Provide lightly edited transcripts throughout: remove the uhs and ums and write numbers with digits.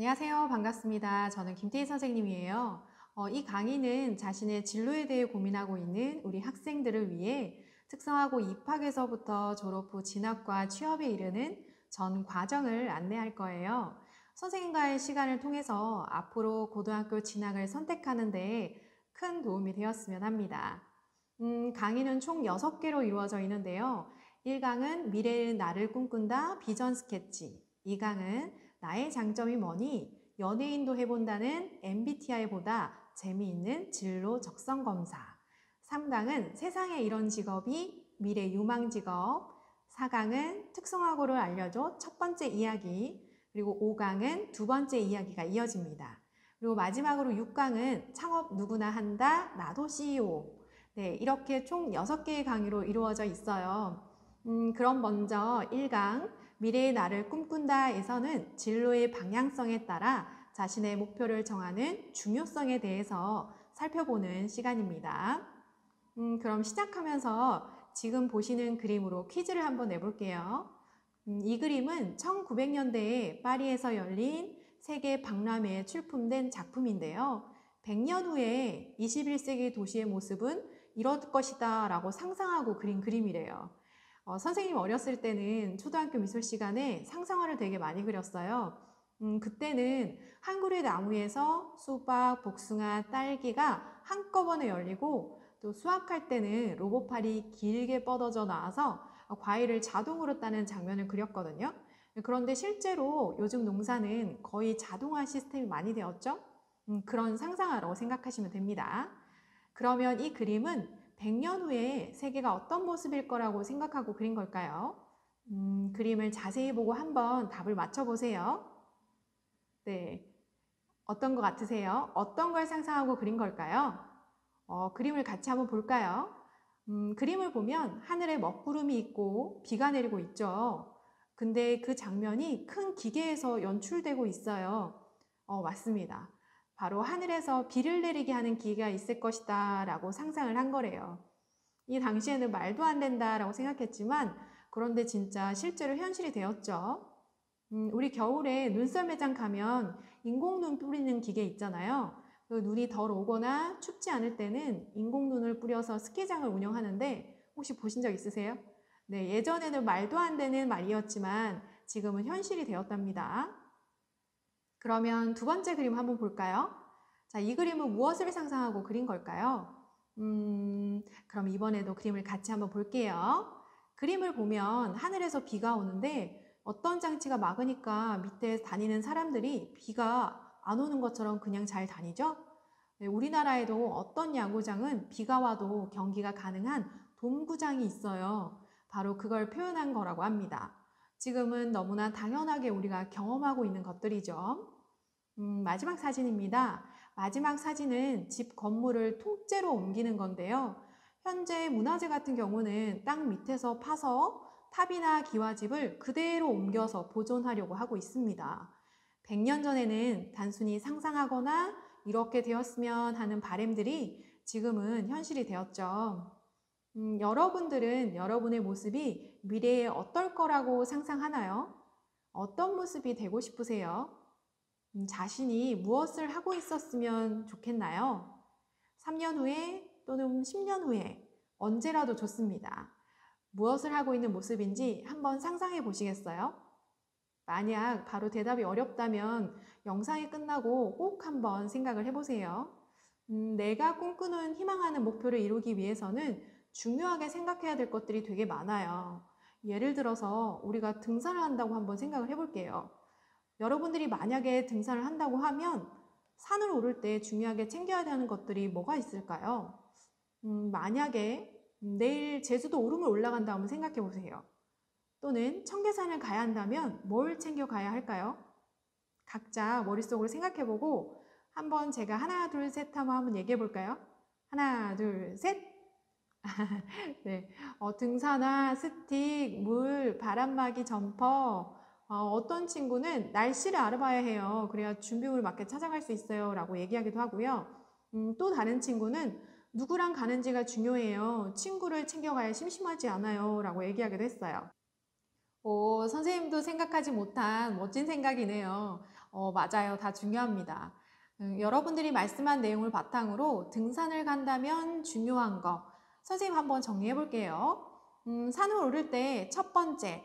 안녕하세요. 반갑습니다. 저는 김태희 선생님이에요. 이 강의는 자신의 진로에 대해 고민하고 있는 우리 학생들을 위해 특성화고 입학에서부터 졸업 후 진학과 취업에 이르는 전 과정을 안내할 거예요. 선생님과의 시간을 통해서 앞으로 고등학교 진학을 선택하는 데 큰 도움이 되었으면 합니다. 강의는 총 6개로 이루어져 있는데요. 1강은 미래의 나를 꿈꾼다 비전 스케치, 2강은 나의 장점이 뭐니? 연예인도 해본다는 MBTI보다 재미있는 진로 적성 검사. 3강은 세상에 이런 직업이 미래 유망 직업. 4강은 특성화고를 알려줘 첫 번째 이야기. 그리고 5강은 두 번째 이야기가 이어집니다. 그리고 마지막으로 6강은 창업 누구나 한다, 나도 CEO. 네, 이렇게 총 6개의 강의로 이루어져 있어요. 그럼 먼저 1강 미래의 나를 꿈꾼다에서는 진로의 방향성에 따라 자신의 목표를 정하는 중요성에 대해서 살펴보는 시간입니다. 그럼 시작하면서 지금 보시는 그림으로 퀴즈를 한번 내볼게요. 이 그림은 1900년대에 파리에서 열린 세계 박람회에 출품된 작품인데요. 100년 후에 21세기 도시의 모습은 이럴 것이다 라고 상상하고 그린 그림이래요. 선생님 어렸을 때는 초등학교 미술 시간에 상상화를 되게 많이 그렸어요. 그때는 한 그루의 나무에서 수박, 복숭아, 딸기가 한꺼번에 열리고 또 수확할 때는 로봇팔이 길게 뻗어져 나와서 과일을 자동으로 따는 장면을 그렸거든요. 그런데 실제로 요즘 농사는 거의 자동화 시스템이 많이 되었죠? 그런 상상화라고 생각하시면 됩니다. 그러면 이 그림은 100년 후에 세계가 어떤 모습일 거라고 생각하고 그린 걸까요? 그림을 자세히 보고 한번 답을 맞춰보세요. 네, 어떤 것 같으세요? 어떤 걸 상상하고 그린 걸까요? 그림을 같이 한번 볼까요? 그림을 보면 하늘에 먹구름이 있고 비가 내리고 있죠. 근데 그 장면이 큰 기계에서 연출되고 있어요. 맞습니다. 바로 하늘에서 비를 내리게 하는 기계가 있을 것이다 라고 상상을 한 거래요. 이 당시에는 말도 안 된다라고 생각했지만 그런데 진짜 실제로 현실이 되었죠. 우리 겨울에 눈썰 매장 가면 인공눈 뿌리는 기계 있잖아요. 그 눈이 덜 오거나 춥지 않을 때는 인공눈을 뿌려서 스키장을 운영하는데 혹시 보신 적 있으세요? 네, 예전에는 말도 안 되는 말이었지만 지금은 현실이 되었답니다. 그러면 두 번째 그림 한번 볼까요? 자, 이 그림은 무엇을 상상하고 그린 걸까요? 그럼 이번에도 그림을 같이 한번 볼게요. 그림을 보면 하늘에서 비가 오는데 어떤 장치가 막으니까 밑에 다니는 사람들이 비가 안 오는 것처럼 그냥 잘 다니죠? 네, 우리나라에도 어떤 야구장은 비가 와도 경기가 가능한 돔구장이 있어요. 바로 그걸 표현한 거라고 합니다. 지금은 너무나 당연하게 우리가 경험하고 있는 것들이죠. 마지막 사진입니다. 마지막 사진은 집 건물을 통째로 옮기는 건데요. 현재 문화재 같은 경우는 땅 밑에서 파서 탑이나 기와집을 그대로 옮겨서 보존하려고 하고 있습니다. 100년 전에는 단순히 상상하거나 이렇게 되었으면 하는 바람들이 지금은 현실이 되었죠. 여러분들은 여러분의 모습이 미래에 어떨 거라고 상상하나요? 어떤 모습이 되고 싶으세요? 자신이 무엇을 하고 있었으면 좋겠나요? 3년 후에 또는 10년 후에 언제라도 좋습니다. 무엇을 하고 있는 모습인지 한번 상상해 보시겠어요? 만약 바로 대답이 어렵다면 영상이 끝나고 꼭 한번 생각을 해보세요. 내가 꿈꾸는 희망하는 목표를 이루기 위해서는 중요하게 생각해야 될 것들이 되게 많아요. 예를 들어서 우리가 등산을 한다고 한번 생각을 해볼게요. 여러분들이 만약에 등산을 한다고 하면 산을 오를 때 중요하게 챙겨야 하는 것들이 뭐가 있을까요? 만약에 내일 제주도 오름을 올라간다 면 생각해 보세요. 또는 청계산을 가야 한다면 뭘 챙겨 가야 할까요? 각자 머릿속으로 생각해 보고 한번 제가 하나, 둘, 셋 한번 얘기해 볼까요? 하나, 둘, 셋! 네, 등산화, 스틱, 물, 바람막이, 점퍼, 어떤 친구는 날씨를 알아봐야 해요. 그래야 준비물 맞게 찾아갈 수 있어요. 라고 얘기하기도 하고요. 또 다른 친구는 누구랑 가는지가 중요해요. 친구를 챙겨가야 심심하지 않아요. 라고 얘기하기도 했어요. 오, 선생님도 생각하지 못한 멋진 생각이네요. 맞아요. 다 중요합니다. 여러분들이 말씀한 내용을 바탕으로 등산을 간다면 중요한 거, 선생님 한번 정리해 볼게요. 산을 오를 때 첫 번째,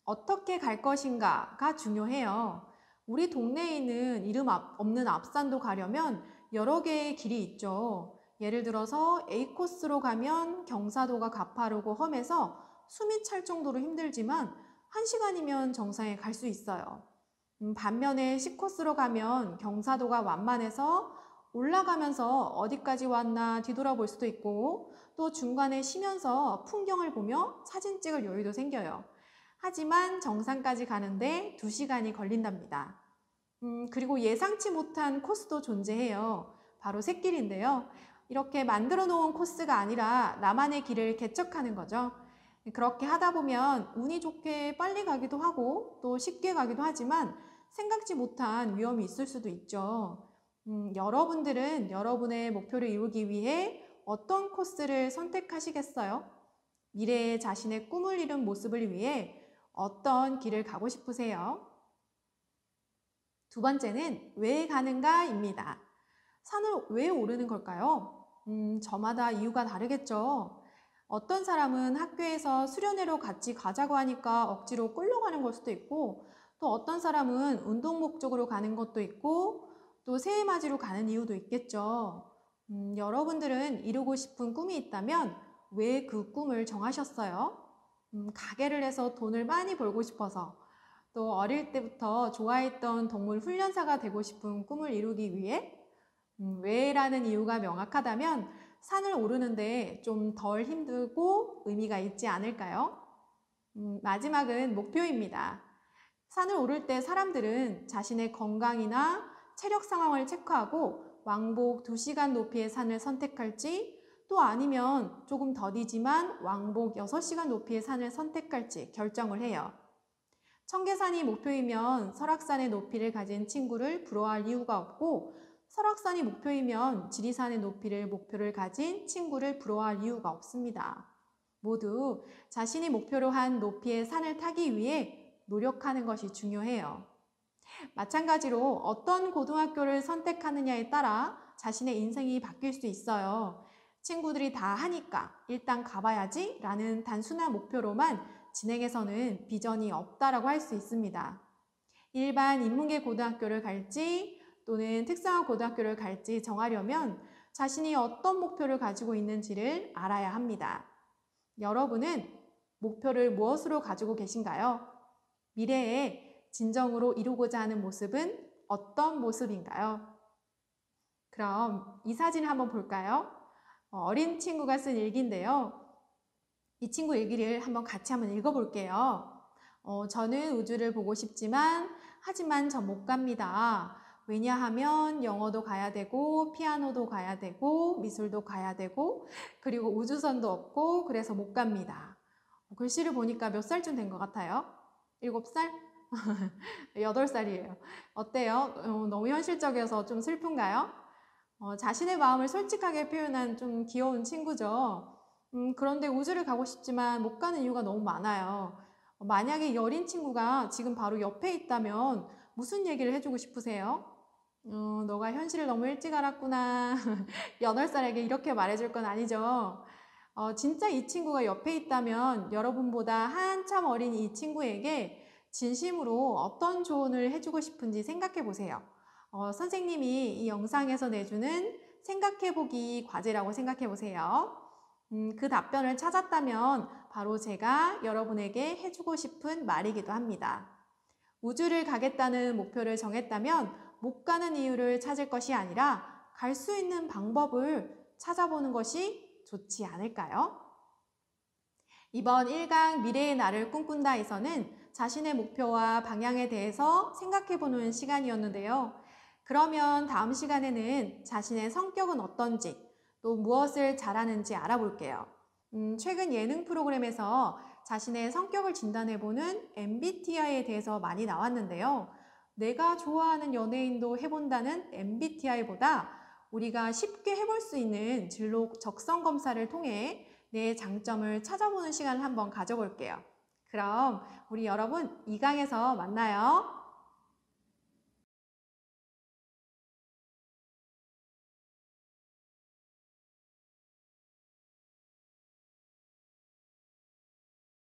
어떻게 갈 것인가가 중요해요. 우리 동네에 있는 이름 없는 앞산도 가려면 여러 개의 길이 있죠. 예를 들어서 A 코스로 가면 경사도가 가파르고 험해서 숨이 찰 정도로 힘들지만 1시간이면 정상에 갈 수 있어요. 반면에 C코스로 가면 경사도가 완만해서 올라가면서 어디까지 왔나 뒤돌아볼 수도 있고 또 중간에 쉬면서 풍경을 보며 사진 찍을 여유도 생겨요. 하지만 정상까지 가는데 2시간이 걸린답니다. 그리고 예상치 못한 코스도 존재해요. 바로 샛길인데요. 이렇게 만들어 놓은 코스가 아니라 나만의 길을 개척하는 거죠. 그렇게 하다 보면 운이 좋게 빨리 가기도 하고 또 쉽게 가기도 하지만 생각지 못한 위험이 있을 수도 있죠. 여러분들은 여러분의 목표를 이루기 위해 어떤 코스를 선택하시겠어요? 미래의 자신의 꿈을 이룬 모습을 위해 어떤 길을 가고 싶으세요? 두 번째는 왜 가는가입니다. 산을 왜 오르는 걸까요? 저마다 이유가 다르겠죠. 어떤 사람은 학교에서 수련회로 같이 가자고 하니까 억지로 끌려가는 걸 수도 있고 또 어떤 사람은 운동 목적으로 가는 것도 있고 또 새해 맞이로 가는 이유도 있겠죠. 여러분들은 이루고 싶은 꿈이 있다면 왜 그 꿈을 정하셨어요? 가게를 해서 돈을 많이 벌고 싶어서 또 어릴 때부터 좋아했던 동물 훈련사가 되고 싶은 꿈을 이루기 위해 왜라는 이유가 명확하다면 산을 오르는데 좀 덜 힘들고 의미가 있지 않을까요? 마지막은 목표입니다. 산을 오를 때 사람들은 자신의 건강이나 체력 상황을 체크하고 왕복 2시간 높이의 산을 선택할지 또 아니면 조금 더디지만 왕복 6시간 높이의 산을 선택할지 결정을 해요. 청계산이 목표이면 설악산의 높이를 가진 친구를 부러워할 이유가 없고 설악산이 목표이면 지리산의 높이를 목표를 가진 친구를 부러워할 이유가 없습니다. 모두 자신이 목표로 한 높이의 산을 타기 위해 노력하는 것이 중요해요. 마찬가지로 어떤 고등학교를 선택하느냐에 따라 자신의 인생이 바뀔 수 있어요. 친구들이 다 하니까 일단 가봐야지 라는 단순한 목표로만 진행해서는 비전이 없다라고 할 수 있습니다. 일반 인문계 고등학교를 갈지 또는 특성화 고등학교를 갈지 정하려면 자신이 어떤 목표를 가지고 있는지를 알아야 합니다. 여러분은 목표를 무엇으로 가지고 계신가요? 미래에 진정으로 이루고자 하는 모습은 어떤 모습인가요? 그럼 이 사진을 한번 볼까요? 어린 친구가 쓴 일기인데요. 이 친구 일기를 같이 한번 읽어볼게요. 저는 우주를 보고 싶지만 하지만 전 못 갑니다. 왜냐하면 영어도 가야 되고 피아노도 가야 되고 미술도 가야 되고 그리고 우주선도 없고 그래서 못 갑니다. 글씨를 보니까 몇 살쯤 된 것 같아요? 7살? 8살이에요. 어때요? 너무 현실적이어서 좀 슬픈가요? 자신의 마음을 솔직하게 표현한 좀 귀여운 친구죠. 그런데 우주를 가고 싶지만 못 가는 이유가 너무 많아요. 만약에 이 어린 친구가 지금 바로 옆에 있다면 무슨 얘기를 해주고 싶으세요? 너가 현실을 너무 일찍 알았구나. 8살에게 이렇게 말해줄 건 아니죠. 진짜 이 친구가 옆에 있다면 여러분보다 한참 어린 이 친구에게 진심으로 어떤 조언을 해주고 싶은지 생각해 보세요. 선생님이 이 영상에서 내주는 생각해보기 과제라고 생각해 보세요. 그 답변을 찾았다면 바로 제가 여러분에게 해주고 싶은 말이기도 합니다. 우주를 가겠다는 목표를 정했다면 못 가는 이유를 찾을 것이 아니라 갈 수 있는 방법을 찾아보는 것이 좋지 않을까요? 이번 1강 미래의 나를 꿈꾼다에서는 자신의 목표와 방향에 대해서 생각해보는 시간이었는데요. 그러면 다음 시간에는 자신의 성격은 어떤지 또 무엇을 잘하는지 알아볼게요. 최근 예능 프로그램에서 자신의 성격을 진단해보는 MBTI에 대해서 많이 나왔는데요. 내가 좋아하는 연예인도 해본다는 MBTI보다 우리가 쉽게 해볼 수 있는 진로 적성 검사를 통해 내 장점을 찾아보는 시간을 한번 가져볼게요. 그럼 우리 여러분 2강에서 만나요.